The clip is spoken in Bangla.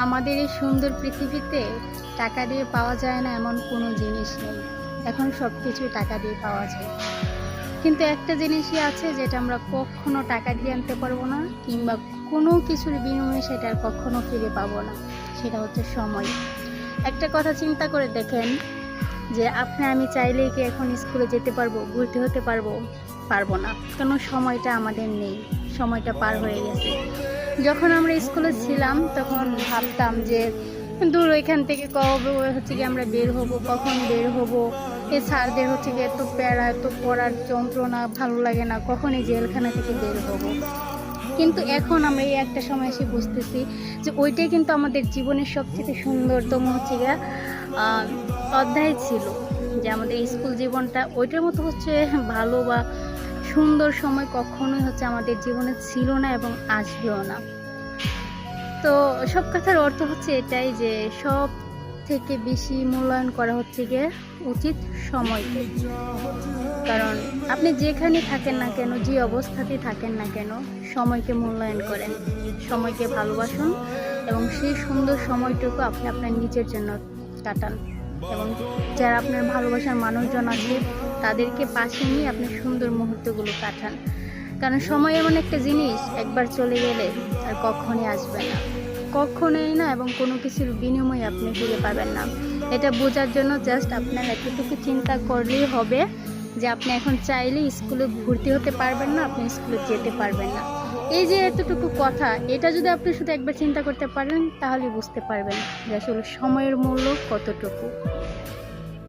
আমাদের এই সুন্দর পৃথিবীতে টাকা দিয়ে পাওয়া যায় না এমন কোনো জিনিস নেই। এখন সব কিছুই টাকা দিয়ে পাওয়া যায়, কিন্তু একটা জিনিসই আছে যেটা আমরা কখনো টাকা দিয়ে আনতে পারবো না, কিংবা কোনো কিছুর বিনিময়ে সেটা আর কখনো ফিরে পাবো না। সেটা হচ্ছে সময়। একটা কথা চিন্তা করে দেখেন যে আপনি আমি চাইলেই কি এখন স্কুলে যেতে পারবো, ভর্তি হতে পারবো? পারবো না, কারণ সময়টা আমাদের নেই, সময়টা পার হয়ে গেছে। যখন আমরা স্কুলে ছিলাম তখন ভাবতাম যে দূর ওইখান থেকে কবে হচ্ছে কি আমরা বের হব, কখন বের হব, এই স্যারদের হচ্ছে কি এত প্যারা, এত পড়ার যন্ত্রণা, ভালো লাগে না, কখন এই জেলখানা থেকে বের হব। কিন্তু এখন আমরা এই একটা সময় এসে বুঝতেছি যে ওইটাই কিন্তু আমাদের জীবনের সবচেয়ে সুন্দরতম হচ্ছে গিয়ে অধ্যায় ছিল, যে আমাদের স্কুল জীবনটা ওইটার মতো হচ্ছে ভালো বা সুন্দর সময় কখনোই হচ্ছে আমাদের জীবনে ছিল না এবং আসবেও না। তো সব কথার অর্থ হচ্ছে এটাই যে সব থেকে বেশি মূল্যায়ন করা হচ্ছে গিয়ে উচিত সময়কে। কারণ আপনি যেখানে থাকেন না কেন, যে অবস্থাতে থাকেন না কেন, সময়কে মূল্যায়ন করেন, সময়কে ভালোবাসুন এবং সেই সুন্দর সময়টুকু আপনি আপনার নিজের জন্য কাটান। এবং যারা আপনার ভালোবাসার মানুষজন আছে তাদেরকে পাশে নিয়ে আপনি সুন্দর মুহূর্তগুলো কাটান। কারণ সময় এমন একটা জিনিস, একবার চলে গেলে আর কখনই আসবে না, কখনোই না, এবং কোনো কিছুর বিনিময়ে আপনি ফিরে পাবেন না। এটা বোঝার জন্য জাস্ট আপনার এতটুকু চিন্তা করলেই হবে যে আপনি এখন চাইলে স্কুলে ভর্তি হতে পারবেন না, আপনি স্কুলে যেতে পারবেন না। এই যে এতটুকু কথা, এটা যদি আপনি শুধু একবার চিন্তা করতে পারেন তাহলে বুঝতে পারবেন যে আসলে সময়ের মূল্য কতটুকু।